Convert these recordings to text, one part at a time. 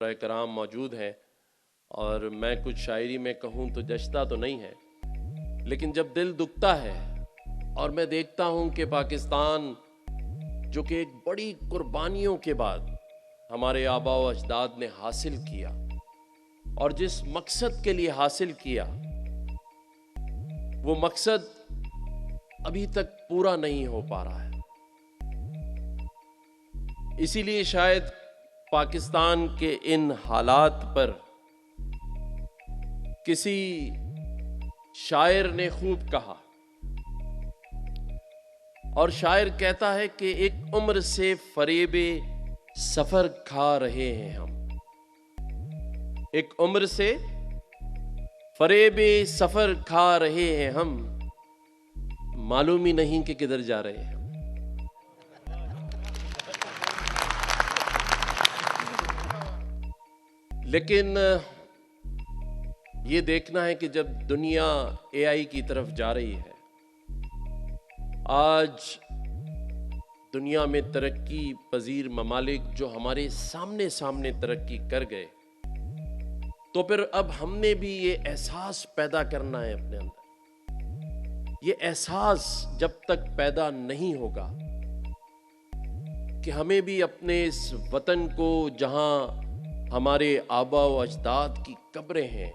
کرام موجود ہیں اور میں کچھ شاعری میں کہوں تو جچتا تو نہیں ہے، لیکن جب دل دکھتا ہے اور میں دیکھتا ہوں کہ پاکستان جو کہ ایک بڑی قربانیوں کے بعد ہمارے آبا و اجداد نے حاصل کیا اور جس مقصد کے لیے حاصل کیا وہ مقصد ابھی تک پورا نہیں ہو پا رہا ہے، اسی لیے شاید پاکستان کے ان حالات پر کسی شاعر نے خوب کہا، اور شاعر کہتا ہے کہ ایک عمر سے فریب سفر کھا رہے ہیں ہم، ایک عمر سے فریب سفر کھا رہے ہیں ہم، معلوم ہی نہیں کہ کدھر جا رہے ہیں۔ لیکن یہ دیکھنا ہے کہ جب دنیا اے آئی کی طرف جا رہی ہے، آج دنیا میں ترقی پذیر ممالک جو ہمارے سامنے ترقی کر گئے، تو پھر اب ہم نے بھی یہ احساس پیدا کرنا ہے اپنے اندر۔ یہ احساس جب تک پیدا نہیں ہوگا کہ ہمیں بھی اپنے اس وطن کو جہاں ہمارے آبا و اجداد کی قبریں ہیں،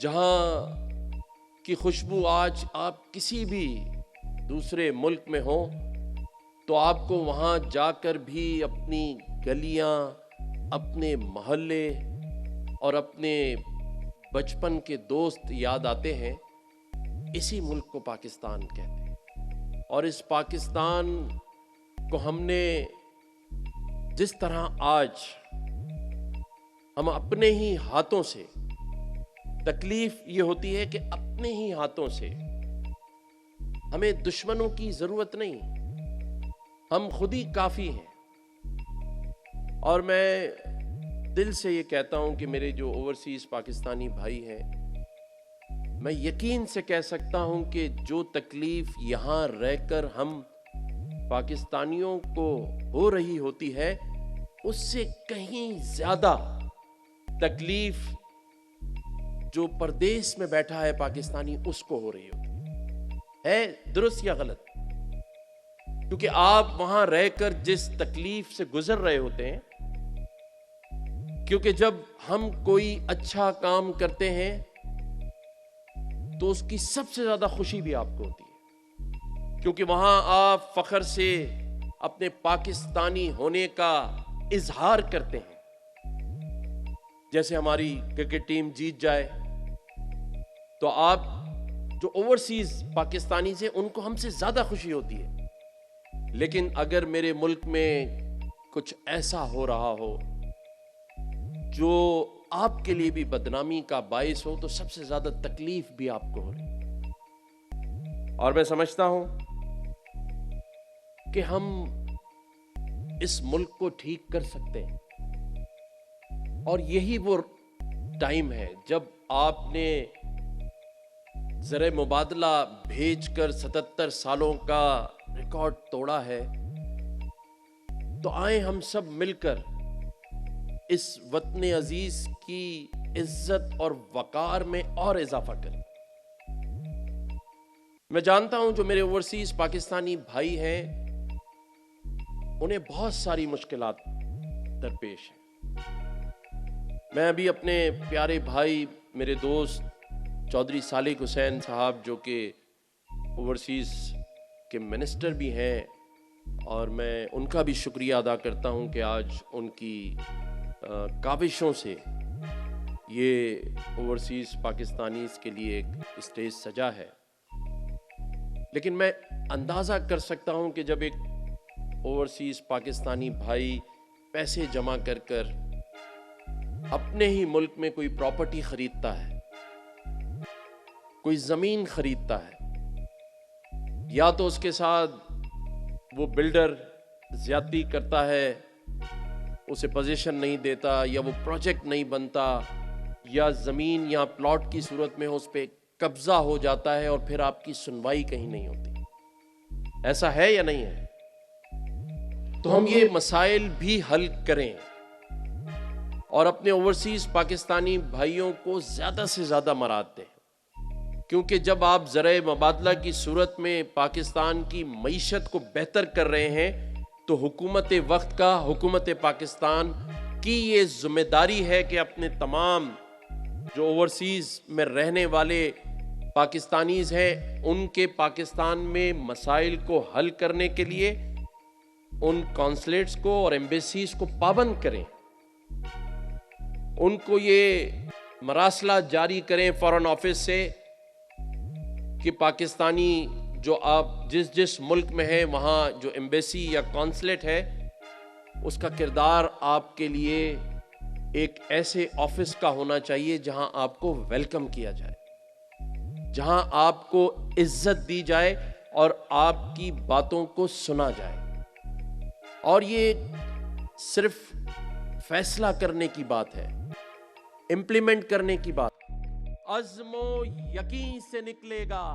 جہاں کی خوشبو آج آپ کسی بھی دوسرے ملک میں ہوں تو آپ کو وہاں جا کر بھی اپنی گلیاں، اپنے محلے اور اپنے بچپن کے دوست یاد آتے ہیں۔ اسی ملک کو پاکستان کہتے ہیں، اور اس پاکستان کو ہم نے جس طرح آج ہم اپنے ہی ہاتھوں سے، تکلیف یہ ہوتی ہے کہ اپنے ہی ہاتھوں سے، ہمیں دشمنوں کی ضرورت نہیں، ہم خود ہی کافی ہیں۔ اور میں دل سے یہ کہتا ہوں کہ میرے جو اوورسیز پاکستانی بھائی ہیں، میں یقین سے کہہ سکتا ہوں کہ جو تکلیف یہاں رہ کر ہم پاکستانیوں کو ہو رہی ہوتی ہے، اس سے کہیں زیادہ تکلیف جو پردیس میں بیٹھا ہے پاکستانی اس کو ہو رہی ہوتی ہے۔ درست یا غلط؟ کیونکہ آپ وہاں رہ کر جس تکلیف سے گزر رہے ہوتے ہیں، کیونکہ جب ہم کوئی اچھا کام کرتے ہیں تو اس کی سب سے زیادہ خوشی بھی آپ کو ہوتی ہے، کیونکہ وہاں آپ فخر سے اپنے پاکستانی ہونے کا اظہار کرتے ہیں۔ جیسے ہماری کرکٹ ٹیم جیت جائے تو آپ جو اوورسیز پاکستانی سے ان کو ہم سے زیادہ خوشی ہوتی ہے، لیکن اگر میرے ملک میں کچھ ایسا ہو رہا ہو جو آپ کے لیے بھی بدنامی کا باعث ہو تو سب سے زیادہ تکلیف بھی آپ کو ہو رہی ہے۔ اور میں سمجھتا ہوں کہ ہم اس ملک کو ٹھیک کر سکتے ہیں، اور یہی وہ ٹائم ہے جب آپ نے زر مبادلہ بھیج کر 77 سالوں کا ریکارڈ توڑا ہے، تو آئیں ہم سب مل کر اس وطن عزیز کی عزت اور وقار میں اور اضافہ کریں۔ میں جانتا ہوں جو میرے اوورسیز پاکستانی بھائی ہیں انہیں بہت ساری مشکلات درپیش ہیں۔ میں ابھی اپنے پیارے بھائی، میرے دوست چودھری صالح حسین صاحب جو کہ اوورسیز کے منسٹر بھی ہیں، اور میں ان کا بھی شکریہ ادا کرتا ہوں کہ آج ان کی کاوشوں سے یہ اوورسیز پاکستانیز کے لیے ایک اسٹیج سجا ہے۔ لیکن میں اندازہ کر سکتا ہوں کہ جب ایک اوورسیز پاکستانی بھائی پیسے جمع کر کر اپنے ہی ملک میں کوئی پراپرٹی خریدتا ہے، کوئی زمین خریدتا ہے، یا تو اس کے ساتھ وہ بلڈر زیادتی کرتا ہے، اسے پوزیشن نہیں دیتا، یا وہ پروجیکٹ نہیں بنتا، یا زمین یا پلاٹ کی صورت میں اس پہ قبضہ ہو جاتا ہے اور پھر آپ کی سنوائی کہیں نہیں ہوتی۔ ایسا ہے یا نہیں ہے؟ تو ہم یہ مسائل بھی حل کریں، اور اپنے اوورسیز پاکستانی بھائیوں کو زیادہ سے زیادہ مراعات دیں، کیونکہ جب آپ ذرائع مبادلہ کی صورت میں پاکستان کی معیشت کو بہتر کر رہے ہیں تو حکومت وقت کا، حکومت پاکستان کی یہ ذمہ داری ہے کہ اپنے تمام جو اوورسیز میں رہنے والے پاکستانیز ہیں ان کے پاکستان میں مسائل کو حل کرنے کے لیے ان کانسلیٹس کو اور ایمبیسیز کو پابند کریں، ان کو یہ مراسلات جاری کریں فارن آفس سے کہ پاکستانی جو آپ جس ملک میں ہیں وہاں جو ایمبیسی یا کانسلیٹ ہے اس کا کردار آپ کے لیے ایک ایسے آفس کا ہونا چاہیے جہاں آپ کو ویلکم کیا جائے، جہاں آپ کو عزت دی جائے اور آپ کی باتوں کو سنا جائے۔ اور یہ صرف فیصلہ کرنے کی بات ہے، امپلیمنٹ کرنے کی بات۔ عزم و یقین سے نکلے گا،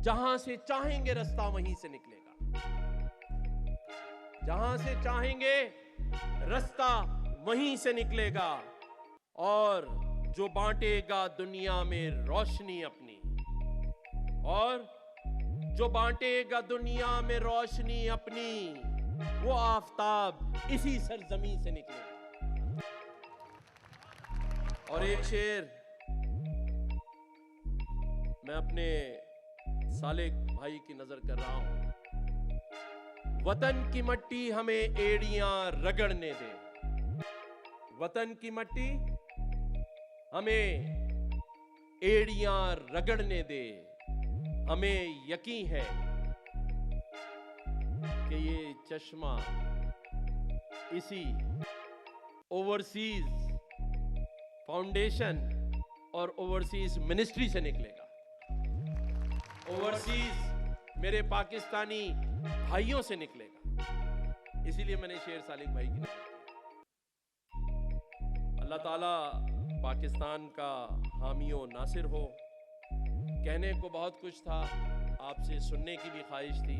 جہاں سے چاہیں گے رستہ وہیں سے نکلے گا، جہاں سے چاہیں گے رستہ وہیں سے نکلے گا، اور جو بانٹے گا دنیا میں روشنی اپنی، اور جو بانٹے گا دنیا میں روشنی اپنی، وہ آفتاب اسی سرزمین سے نکلے گا۔ اور ایک شعر میں اپنے سالک بھائی کی نظر کر رہا ہوں، وطن کی مٹی ہمیں ایڑیاں رگڑنے دے، وطن کی مٹی ہمیں ایڑیاں رگڑنے دے، ہمیں یقین ہے کہ یہ چشمہ اسی اوورسیز فاؤنڈیشن اور اوورسیز منسٹری سے نکلے گا، اوورسیز میرے پاکستانی بھائیوں سے نکلے گا۔ اسی لیے میں نے شیر سالک بھائی کی نظر کی۔ اللہ تعالیٰ پاکستان کا حامی و ناصر ہو۔ کہنے کو بہت کچھ تھا، آپ سے سننے کی بھی خواہش تھی۔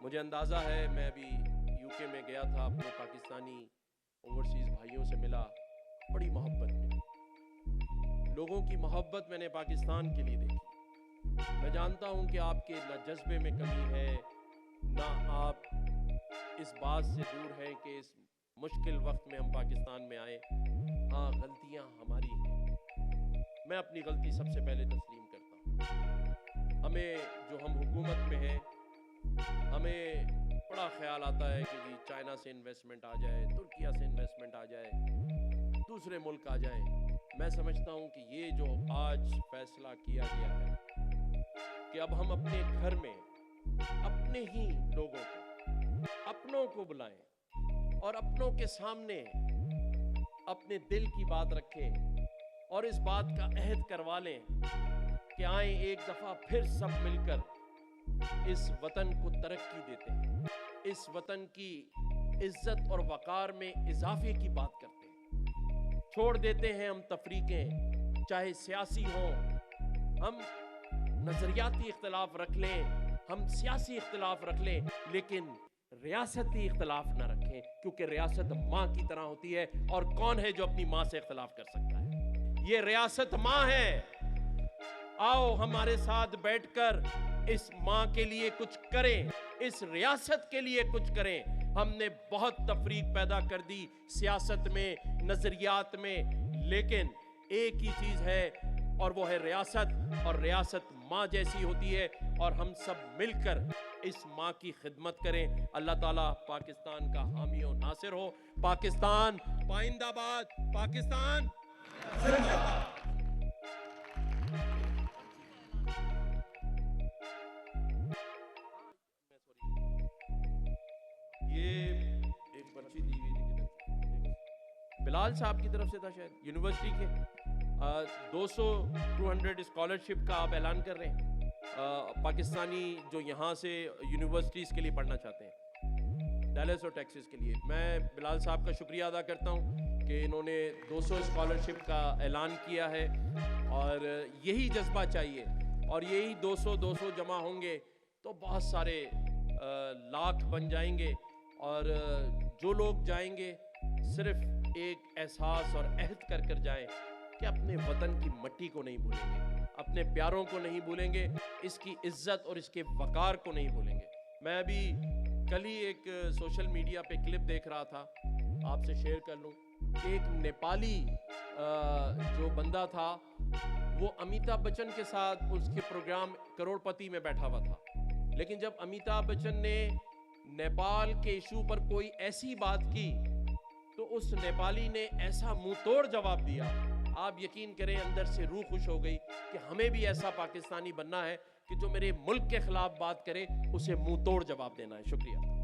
مجھے اندازہ ہے میں ابھی یو کے میں گیا تھا، اپنے پاکستانی اوورسیز بھائیوں سے ملا، بڑی محبت ملی، لوگوں کی محبت میں نے پاکستان کے لیے دیکھی۔ میں جانتا ہوں کہ آپ کے نہ جذبے میں کمی ہے، نہ آپ اس بات سے دور ہیں کہ اس مشکل وقت میں ہم پاکستان میں آئے۔ ہاں، غلطیاں ہماری ہیں، میں اپنی غلطی سب سے پہلے تسلیم کرتا ہوں۔ ہمیں جو ہم حکومت میں ہیں، ہمیں بڑا خیال آتا ہے کہ جی چائنا سے انویسٹمنٹ آ جائے، ترکیہ سے انویسٹمنٹ آ جائے، دوسرے ملک آ جائیں۔ میں سمجھتا ہوں کہ یہ جو آج فیصلہ کیا گیا ہے کہ اب ہم اپنے گھر میں اپنے ہی لوگوں کو، اپنوں کو بلائیں اور اپنوں کے سامنے اپنے دل کی بات رکھیں اور اس بات کا عہد کروا لیں کہ آئیں ایک دفعہ پھر سب مل کر اس وطن کو ترقی دیتے ہیں، اس وطن کی عزت اور وقار میں اضافے کی بات کرتے ہیں، چھوڑ دیتے ہیں ہم تفریقیں، چاہے سیاسی ہوں، ہم نظریاتی اختلاف رکھ لیں، ہم سیاسی اختلاف رکھ لیں، لیکن ریاستی اختلاف نہ رکھیں، کیونکہ ریاست ماں کی طرح ہوتی ہے، اور کون ہے جو اپنی ماں سے اختلاف کر سکتا ہے؟ یہ ریاست ماں ہے۔ آؤ ہمارے ساتھ بیٹھ کر اس ماں کے لیے کچھ کریں، اس ریاست کے لیے کچھ کریں۔ ہم نے بہت تفریق پیدا کر دی سیاست میں، نظریات میں، لیکن ایک ہی چیز ہے اور وہ ہے ریاست، اور ریاست ماں جیسی ہوتی ہے، اور ہم سب مل کر اس ماں کی خدمت کریں۔ اللہ تعالیٰ پاکستان کا حامی و ناصر ہو۔ پاکستان پائندہ باد، پاکستان زندہ باد۔ یہ ایک پرچی دی ہوئی تھی بلال صاحب کی طرف سے، تھا شاید یونیورسٹی کے 200 اسکالرشپ کا آپ اعلان کر رہے ہیں، پاکستانی جو یہاں سے یونیورسٹیز کے لیے پڑھنا چاہتے ہیں، ڈیلس اور ٹیکسس کے لیے۔ میں بلال صاحب کا شکریہ ادا کرتا ہوں کہ انہوں نے 200 اسکالرشپ کا اعلان کیا ہے، اور یہی جذبہ چاہیے، اور یہی 200 جمع ہوں گے تو بہت سارے لاکھ بن جائیں گے، اور جو لوگ جائیں گے صرف ایک احساس اور عہد کر جائیں کہ اپنے وطن کی مٹی کو نہیں بھولیں گے، اپنے پیاروں کو نہیں بھولیں گے، اس کی عزت اور اس کے وقار کو نہیں بھولیں گے۔ میں ابھی کل ہی ایک سوشل میڈیا پہ کلپ دیکھ رہا تھا، آپ سے شیئر کر لوں کہ ایک نیپالی جو بندہ تھا وہ امیتابھ بچن کے ساتھ اس کے پروگرام کروڑ پتی میں بیٹھا ہوا تھا، لیکن جب امیتابھ بچن نے نیپال کے ایشو پر کوئی ایسی بات کی تو اس نیپالی نے ایسا منہ توڑ جواب دیا، آپ یقین کریں اندر سے روح خوش ہو گئی کہ ہمیں بھی ایسا پاکستانی بننا ہے کہ جو میرے ملک کے خلاف بات کرے اسے منہ توڑ جواب دینا ہے۔ شکریہ۔